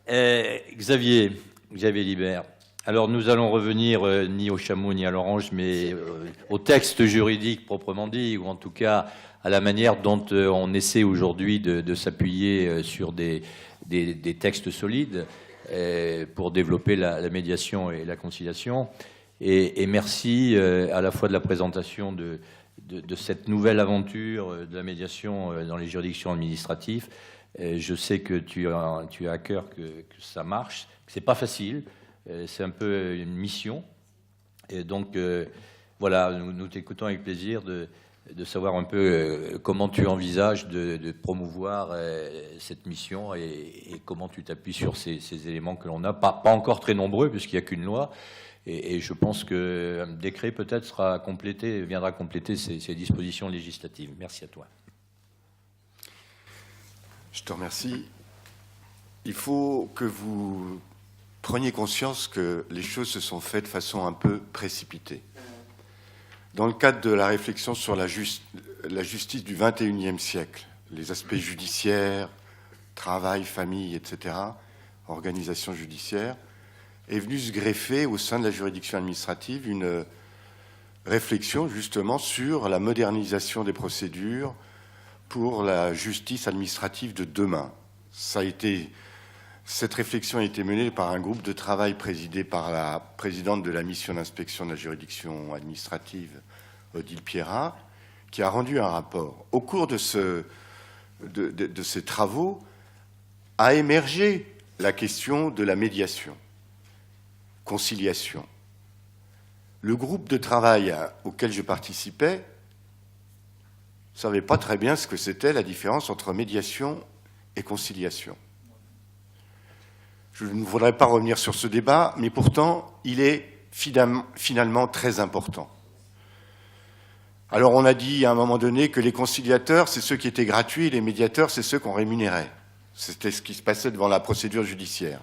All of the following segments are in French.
Xavier Libert. Alors nous allons revenir ni au chameau ni à l'orange, mais au texte juridique proprement dit, ou en tout cas à la manière dont on essaie aujourd'hui de s'appuyer sur des textes solides pour développer la médiation et la conciliation. Et merci à la fois de la présentation de cette nouvelle aventure de la médiation dans les juridictions administratives. Je sais que tu as à cœur que ça marche, que c'est pas facile, c'est un peu une mission. Et donc, voilà, nous t'écoutons avec plaisir de savoir un peu comment tu envisages de promouvoir cette mission et comment tu t'appuies sur ces éléments que l'on a. Pas encore très nombreux, puisqu'il n'y a qu'une loi. Et je pense qu'un décret peut-être viendra compléter ces dispositions législatives. Merci à toi. Je te remercie. Il faut que vous preniez conscience que les choses se sont faites de façon un peu précipitée. Dans le cadre de la réflexion sur la justice du XXIe siècle, les aspects judiciaires, travail, famille, etc., organisation judiciaire, est venue se greffer au sein de la juridiction administrative une réflexion justement sur la modernisation des procédures pour la justice administrative de demain. Cette réflexion a été menée par un groupe de travail présidé par la présidente de la mission d'inspection de la juridiction administrative, Odile Pierrat, qui a rendu un rapport. Au cours de ces travaux a émergé la question de la médiation, conciliation. Le groupe de travail auquel je participais ne savait pas très bien ce que c'était la différence entre médiation et conciliation. Je ne voudrais pas revenir sur ce débat, mais pourtant, il est finalement très important. Alors, on a dit à un moment donné que les conciliateurs, c'est ceux qui étaient gratuits, et les médiateurs, c'est ceux qu'on rémunérait. C'était ce qui se passait devant la procédure judiciaire.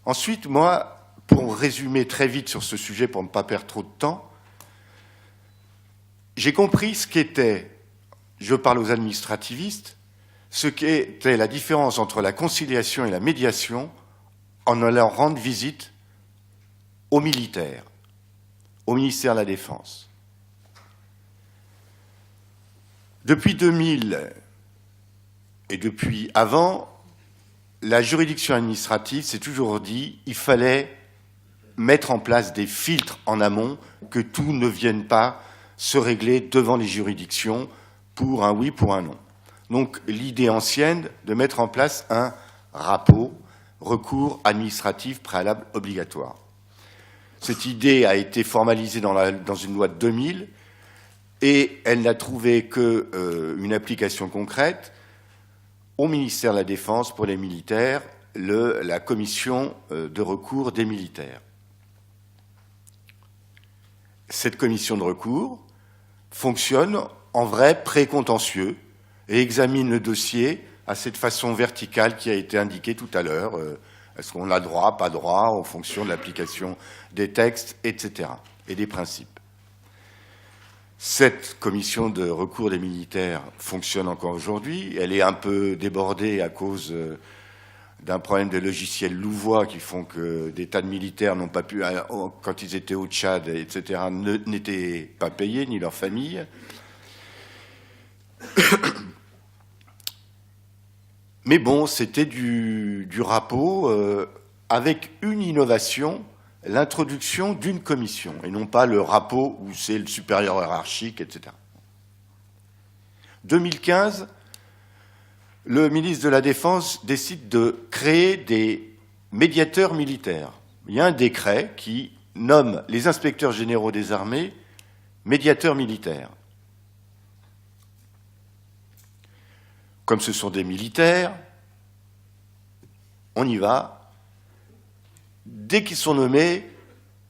Ensuite, moi, pour résumer très vite sur ce sujet, pour ne pas perdre trop de temps, j'ai compris ce qu'était, je parle aux administrativistes, ce qu'était la différence entre la conciliation et la médiation en allant rendre visite aux militaires, au ministère de la Défense. Depuis 2000 et depuis avant, la juridiction administrative s'est toujours dit qu'il fallait mettre en place des filtres en amont, que tout ne vienne pas se régler devant les juridictions pour un oui, pour un non. Donc l'idée ancienne de mettre en place un RAPO, recours administratif préalable obligatoire. Cette idée a été formalisée dans une loi de 2000 et elle n'a trouvé qu'une application concrète au ministère de la Défense pour les militaires, la commission de recours des militaires. Cette commission de recours fonctionne en vrai précontentieux et examine le dossier à cette façon verticale qui a été indiquée tout à l'heure. Est-ce qu'on a droit, pas droit, en fonction de l'application des textes, etc., et des principes. Cette commission de recours des militaires fonctionne encore aujourd'hui. Elle est un peu débordée à cause d'un problème de logiciels louvois qui font que des tas de militaires n'ont pas pu, quand ils étaient au Tchad, etc., n'étaient pas payés, ni leurs familles. Mais bon, c'était du RAPO avec une innovation, l'introduction d'une commission, et non pas le RAPO où c'est le supérieur hiérarchique, etc. 2015, le ministre de la Défense décide de créer des médiateurs militaires. Il y a un décret qui nomme les inspecteurs généraux des armées médiateurs militaires. Comme ce sont des militaires, on y va. Dès qu'ils sont nommés,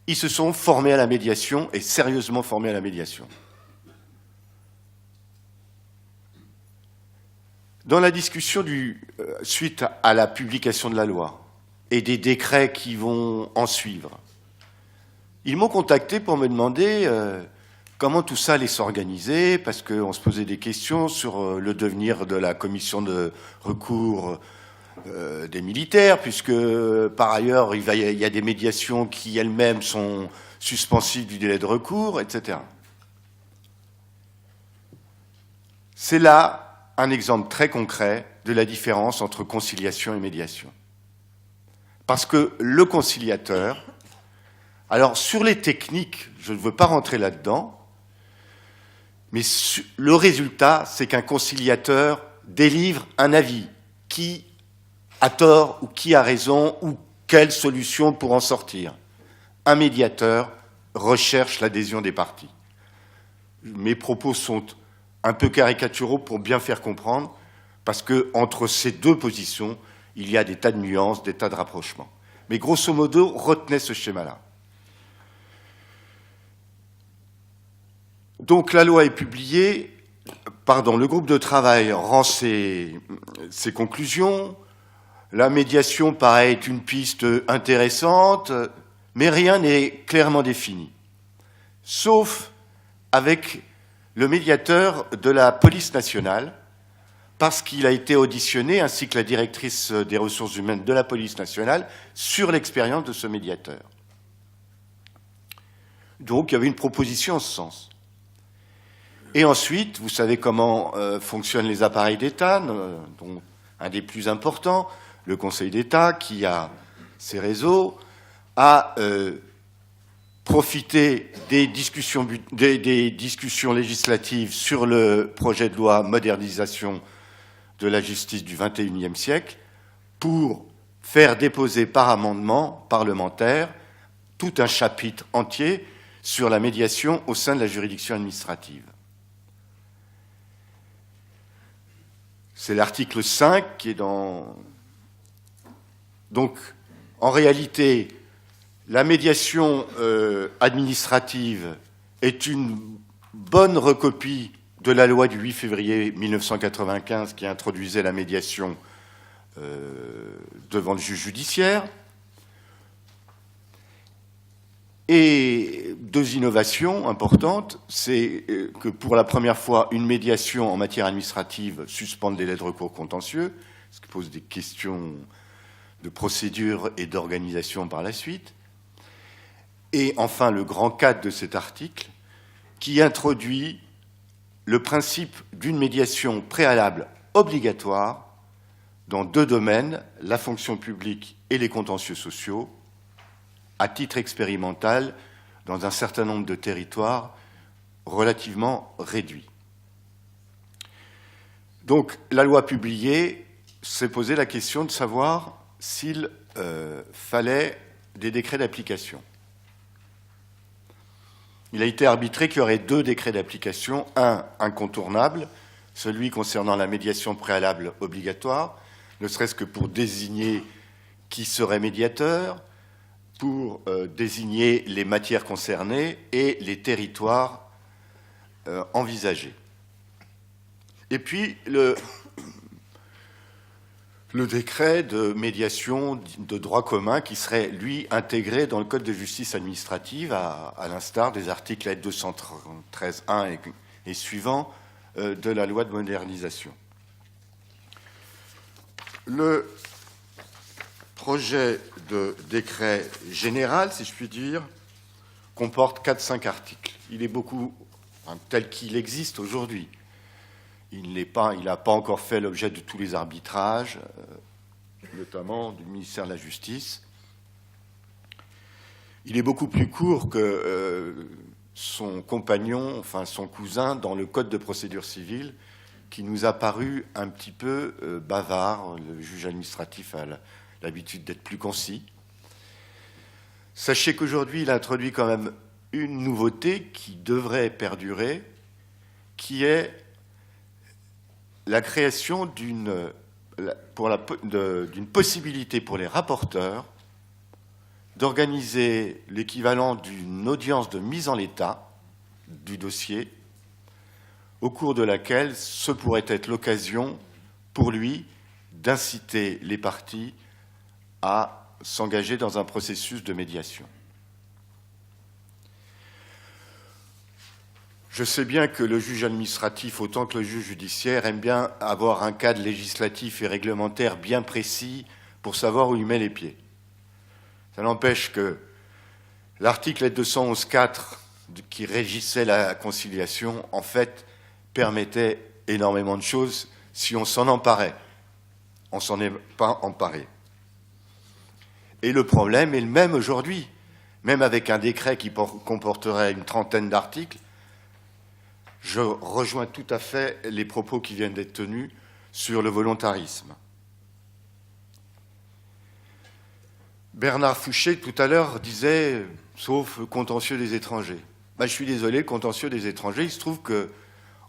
ils se sont formés à la médiation et sérieusement formés à la médiation. Dans la discussion suite à la publication de la loi et des décrets qui vont en suivre, ils m'ont contacté pour me demander comment tout ça allait s'organiser, parce qu'on se posait des questions sur le devenir de la commission de recours des militaires, puisque par ailleurs il y a des médiations qui elles-mêmes sont suspensives du délai de recours, etc. C'est là un exemple très concret de la différence entre conciliation et médiation. Parce que le conciliateur, alors sur les techniques, je ne veux pas rentrer là-dedans, mais le résultat, c'est qu'un conciliateur délivre un avis qui a tort ou qui a raison ou quelle solution pour en sortir. Un médiateur recherche l'adhésion des parties. Mes propos sont un peu caricaturaux pour bien faire comprendre, parce que entre ces deux positions, il y a des tas de nuances, des tas de rapprochements. Mais grosso modo, retenez ce schéma-là. Donc la loi est publiée, le groupe de travail rend ses conclusions, la médiation paraît être une piste intéressante, mais rien n'est clairement défini, sauf avec le médiateur de la police nationale, parce qu'il a été auditionné, ainsi que la directrice des ressources humaines de la police nationale, sur l'expérience de ce médiateur. Donc il y avait une proposition en ce sens. Et ensuite, vous savez comment fonctionnent les appareils d'État, dont un des plus importants, le Conseil d'État, qui a ses réseaux, a profité des discussions législatives sur le projet de loi modernisation de la justice du XXIe siècle pour faire déposer par amendement parlementaire tout un chapitre entier sur la médiation au sein de la juridiction administrative. C'est l'article 5 qui est dans... Donc, en réalité, la médiation administrative est une bonne recopie de la loi du 8 février 1995 qui introduisait la médiation devant le juge judiciaire. Et deux innovations importantes, c'est que pour la première fois, une médiation en matière administrative suspend le délai de recours contentieux, ce qui pose des questions de procédure et d'organisation par la suite. Et enfin, le grand cadre de cet article, qui introduit le principe d'une médiation préalable obligatoire dans deux domaines, la fonction publique et les contentieux sociaux, à titre expérimental dans un certain nombre de territoires relativement réduits. Donc, la loi publiée s'est posé la question de savoir s'il fallait des décrets d'application. Il a été arbitré qu'il y aurait deux décrets d'application, un incontournable, celui concernant la médiation préalable obligatoire, ne serait-ce que pour désigner qui serait médiateur, pour désigner les matières concernées et les territoires envisagés. Et puis, le décret de médiation de droit commun qui serait, lui, intégré dans le Code de justice administrative, à l'instar des articles L213.1 et suivants de la loi de modernisation. Le projet de décret général, si je puis dire, comporte 4-5 articles. Il est beaucoup, tel qu'il existe aujourd'hui. Il n'a pas encore fait l'objet de tous les arbitrages, notamment du ministère de la Justice. Il est beaucoup plus court que son compagnon, enfin son cousin, dans le Code de procédure civile, qui nous a paru un petit peu bavard. Le juge administratif a l'habitude d'être plus concis. Sachez qu'aujourd'hui, il a introduit quand même une nouveauté qui devrait perdurer, qui est la création d'une possibilité pour les rapporteurs d'organiser l'équivalent d'une audience de mise en l'état du dossier, au cours de laquelle ce pourrait être l'occasion pour lui d'inciter les parties à s'engager dans un processus de médiation. Je sais bien que le juge administratif, autant que le juge judiciaire, aime bien avoir un cadre législatif et réglementaire bien précis pour savoir où il met les pieds. Ça n'empêche que l'article 211.4 qui régissait la conciliation, en fait, permettait énormément de choses si on s'en emparait. On ne s'en est pas emparé. Et le problème est le même aujourd'hui. Même avec un décret qui comporterait une trentaine d'articles, je rejoins tout à fait les propos qui viennent d'être tenus sur le volontarisme. Bernard Fouché, tout à l'heure, disait « sauf contentieux des étrangers ». Ben, je suis désolé, contentieux des étrangers, il se trouve que,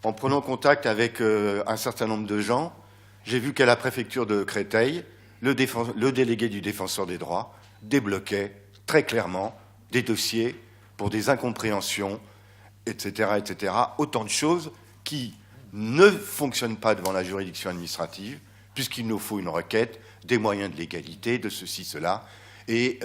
en prenant contact avec un certain nombre de gens, j'ai vu qu'à la préfecture de Créteil, le délégué du défenseur des droits débloquait très clairement des dossiers pour des incompréhensions, etc., etc. Autant de choses qui ne fonctionnent pas devant la juridiction administrative, puisqu'il nous faut une requête, des moyens de légalité, de ceci, cela, et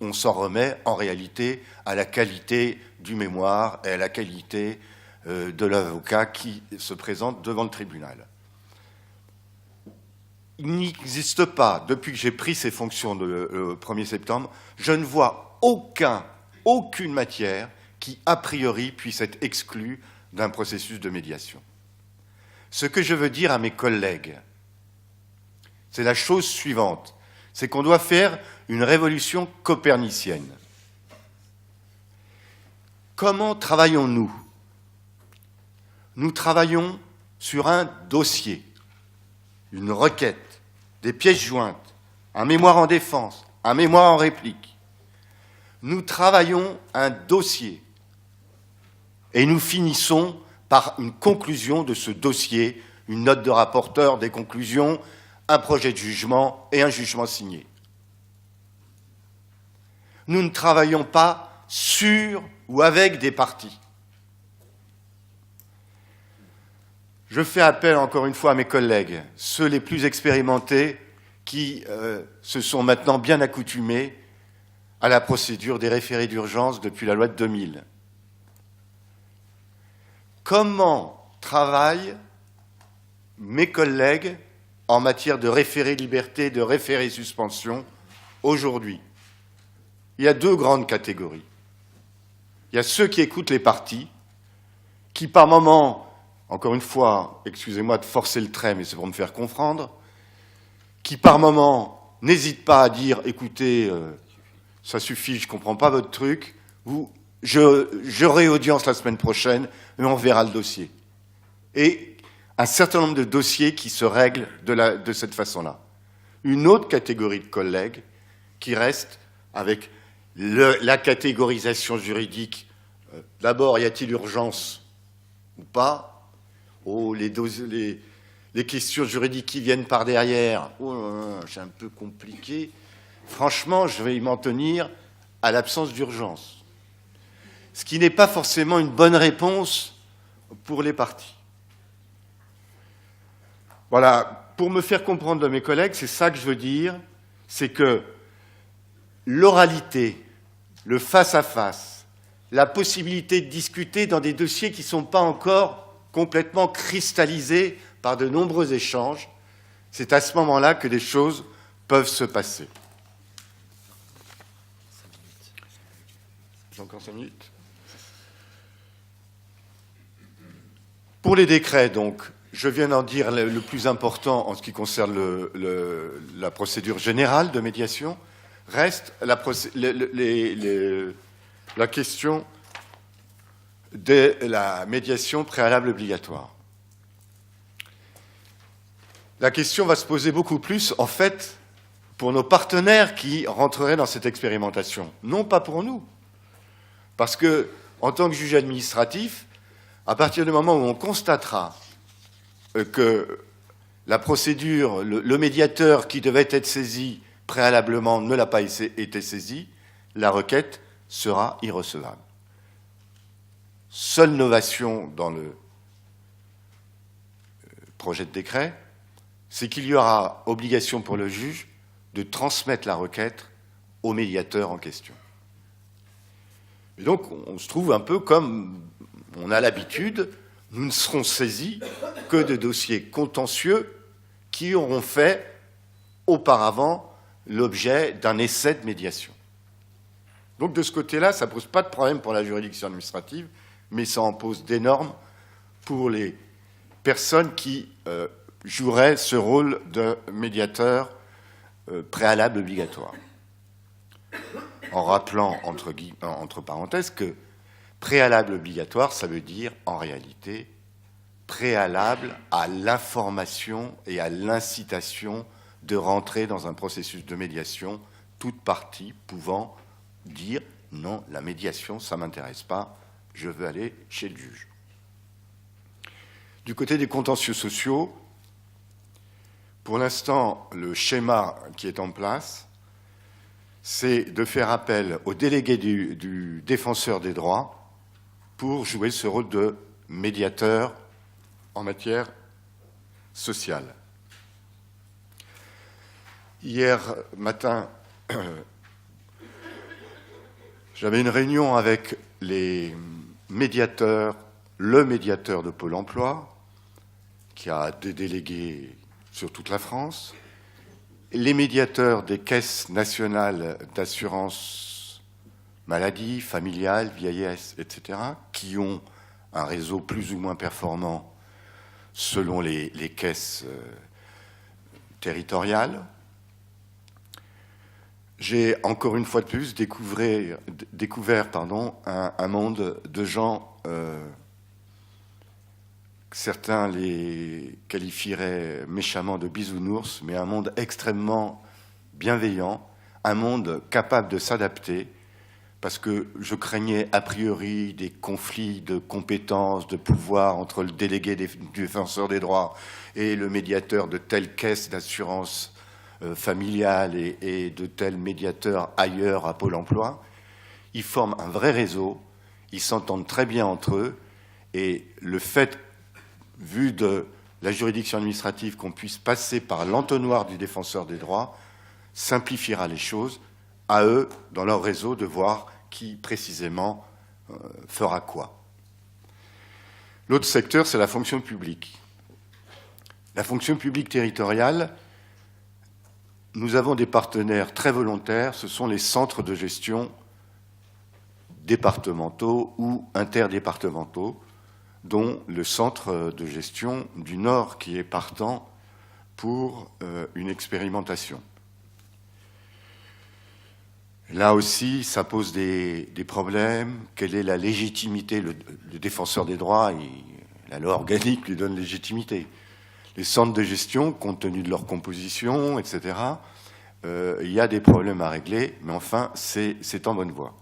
on s'en remet en réalité à la qualité du mémoire et à la qualité de l'avocat qui se présente devant le tribunal. Il n'existe pas, depuis que j'ai pris ces fonctions le 1er septembre, je ne vois aucune matière qui, a priori, puisse être exclue d'un processus de médiation. Ce que je veux dire à mes collègues, c'est la chose suivante, c'est qu'on doit faire une révolution copernicienne. Comment travaillons-nous? Nous travaillons sur un dossier, une requête, des pièces jointes, un mémoire en défense, un mémoire en réplique. Nous travaillons un dossier et nous finissons par une conclusion de ce dossier, une note de rapporteur, des conclusions, un projet de jugement et un jugement signé. Nous ne travaillons pas sur ou avec des parties. Je fais appel encore une fois à mes collègues, ceux les plus expérimentés qui se sont maintenant bien accoutumés à la procédure des référés d'urgence depuis la loi de 2000. Comment travaillent mes collègues en matière de référé liberté, de référé suspension aujourd'hui? Il y a deux grandes catégories. Il y a ceux qui écoutent les parties, qui par moments, encore une fois, excusez-moi de forcer le trait, mais c'est pour me faire comprendre, qui par moments n'hésitent pas à dire « écoutez, ça suffit, je ne comprends pas votre truc, j'aurai audience la semaine prochaine et on verra le dossier ». Et un certain nombre de dossiers qui se règlent de cette façon-là. Une autre catégorie de collègues qui reste avec la catégorisation juridique. D'abord, y a-t-il urgence ou pas? Oh, les questions juridiques qui viennent par derrière, oh, c'est un peu compliqué. Franchement, je vais m'en tenir à l'absence d'urgence. Ce qui n'est pas forcément une bonne réponse pour les parties. Voilà, pour me faire comprendre de mes collègues, c'est ça que je veux dire, c'est que l'oralité, le face-à-face, la possibilité de discuter dans des dossiers qui ne sont pas encore complètement cristallisés par de nombreux échanges, c'est à ce moment-là que des choses peuvent se passer. J'ai encore 5 minutes. Pour les décrets, donc, je viens d'en dire le plus important en ce qui concerne la procédure générale de médiation. Reste la question de la médiation préalable obligatoire. La question va se poser beaucoup plus, en fait, pour nos partenaires qui rentreraient dans cette expérimentation. Non pas pour nous. Parce que, en tant que juge administratif, à partir du moment où on constatera que la procédure, le médiateur qui devait être saisi préalablement ne l'a pas été saisi, la requête sera irrecevable. Seule novation dans le projet de décret, c'est qu'il y aura obligation pour le juge de transmettre la requête au médiateur en question. Et donc, on se trouve un peu comme on a l'habitude, nous ne serons saisis que de dossiers contentieux qui auront fait auparavant l'objet d'un essai de médiation. Donc de ce côté-là, ça ne pose pas de problème pour la juridiction administrative, mais ça en pose d'énormes pour les personnes qui joueraient ce rôle de médiateur préalable obligatoire. En rappelant, entre parenthèses, que préalable obligatoire, ça veut dire, en réalité, préalable à l'information et à l'incitation de rentrer dans un processus de médiation, toute partie pouvant dire « non, la médiation, ça ne m'intéresse pas, je veux aller chez le juge ». Du côté des contentieux sociaux, pour l'instant, le schéma qui est en place, c'est de faire appel au délégué du défenseur des droits pour jouer ce rôle de médiateur en matière sociale. Hier matin, j'avais une réunion avec les médiateurs, le médiateur de Pôle emploi, qui a des délégués sur toute la France, les médiateurs des caisses nationales d'assurance maladie, familiale, vieillesse, etc., qui ont un réseau plus ou moins performant selon les caisses territoriales. J'ai encore une fois de plus découvert un monde de gens, certains les qualifieraient méchamment de bisounours, mais un monde extrêmement bienveillant, un monde capable de s'adapter, parce que je craignais a priori des conflits de compétences, de pouvoir entre le délégué du défenseur des droits et le médiateur de telle caisse d'assurance familiale et de tel médiateur ailleurs à Pôle emploi. Ils forment un vrai réseau, ils s'entendent très bien entre eux, et le fait, vu de la juridiction administrative, qu'on puisse passer par l'entonnoir du défenseur des droits, simplifiera les choses, à eux, dans leur réseau, de voir qui précisément fera quoi. L'autre secteur, c'est la fonction publique. La fonction publique territoriale, nous avons des partenaires très volontaires, ce sont les centres de gestion départementaux ou interdépartementaux, dont le centre de gestion du Nord qui est partant pour une expérimentation. Là aussi, ça pose des problèmes. Quelle est la légitimité? Le défenseur des droits, la loi organique lui donne légitimité. Les centres de gestion, compte tenu de leur composition, etc., il y a des problèmes à régler, mais enfin, c'est en bonne voie.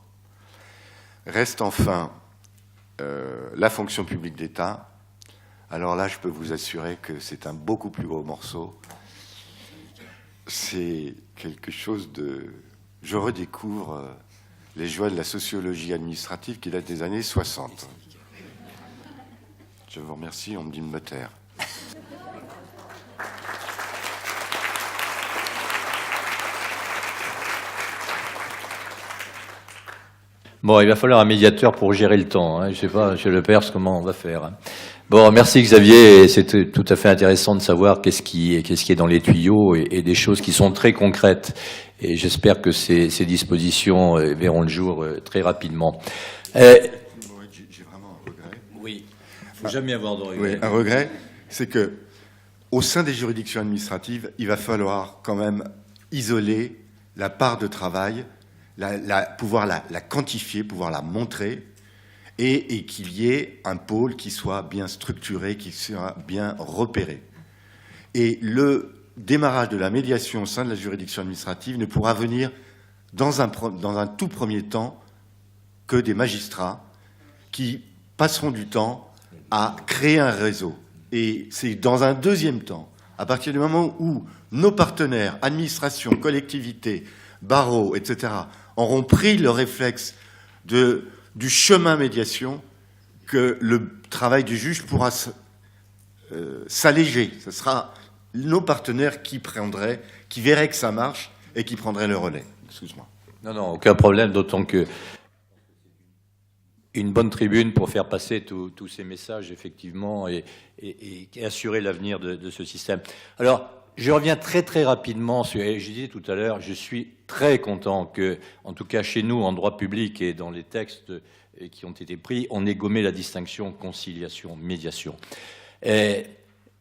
Reste enfin la fonction publique d'État. Alors là, je peux vous assurer que c'est un beaucoup plus gros morceau. C'est quelque chose de... Je redécouvre les joies de la sociologie administrative qui date des années 60. Je vous remercie, on me dit de me taire. Bon, il va falloir un médiateur pour gérer le temps. Hein. Je sais pas, chez Le Perse, comment on va faire. Hein. Bon, merci Xavier. C'était tout à fait intéressant de savoir qu'est-ce qui est dans les tuyaux et des choses qui sont très concrètes. Et j'espère que ces dispositions verront le jour très rapidement. J'ai vraiment un regret. Oui, il ne faut jamais avoir de regret. Oui, un regret, c'est que au sein des juridictions administratives, il va falloir quand même isoler la part de travail, pouvoir la quantifier, pouvoir la montrer, et qu'il y ait un pôle qui soit bien structuré, qui soit bien repéré. Et le démarrage de la médiation au sein de la juridiction administrative ne pourra venir dans un tout premier temps que des magistrats qui passeront du temps à créer un réseau. Et c'est dans un deuxième temps, à partir du moment où nos partenaires, administration, collectivités, barreaux, etc., auront pris le réflexe du chemin médiation, que le travail du juge pourra s'alléger. Ce sera nos partenaires qui verraient que ça marche et qui prendraient le relais. Excuse-moi. Non, aucun problème, d'autant que une bonne tribune pour faire passer tous ces messages, effectivement, et assurer l'avenir de ce système. Alors, je reviens très très rapidement sur, et je disais tout à l'heure, je suis très content que, en tout cas chez nous, en droit public et dans les textes qui ont été pris, on ait gommé la distinction conciliation-médiation.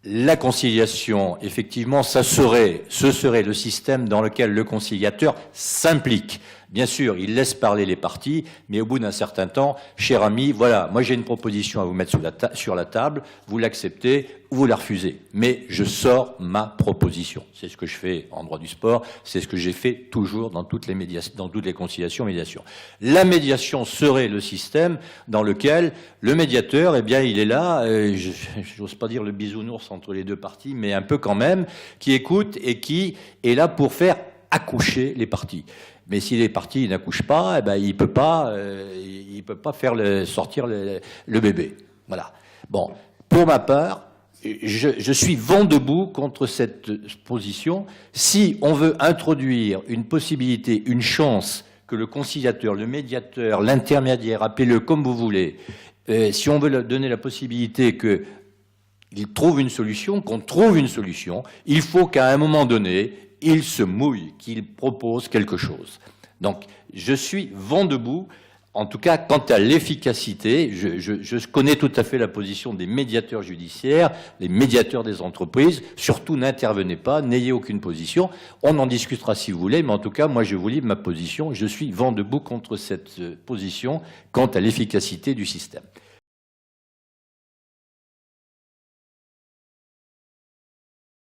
La conciliation, effectivement, ce serait le système dans lequel le conciliateur s'implique. Bien sûr, il laisse parler les parties, mais au bout d'un certain temps, cher ami, voilà, moi j'ai une proposition à vous mettre sur la table, vous l'acceptez ou vous la refusez. Mais je sors ma proposition. C'est ce que je fais en droit du sport, c'est ce que j'ai fait toujours dans toutes les conciliations, médiations. La médiation serait le système dans lequel le médiateur, eh bien, il est là, j'ose pas dire le bisounours entre les deux parties, mais un peu quand même, qui écoute et qui est là pour faire accoucher les parties. Mais si les parties n'accouchent pas, eh ben, il peut pas faire sortir le bébé. Voilà. Bon, pour ma part, je suis vent debout contre cette position. Si on veut introduire une possibilité, une chance que le conciliateur, le médiateur, l'intermédiaire, appelez-le comme vous voulez, si on veut leur donner la possibilité qu'il trouve une solution, qu'on trouve une solution, il faut qu'à un moment donné, il se mouille, qu'il propose quelque chose. Donc, je suis vent debout. En tout cas, quant à l'efficacité, je connais tout à fait la position des médiateurs judiciaires, les médiateurs des entreprises. Surtout, n'intervenez pas, n'ayez aucune position. On en discutera si vous voulez, mais en tout cas, moi, je vous livre ma position. Je suis vent debout contre cette position quant à l'efficacité du système.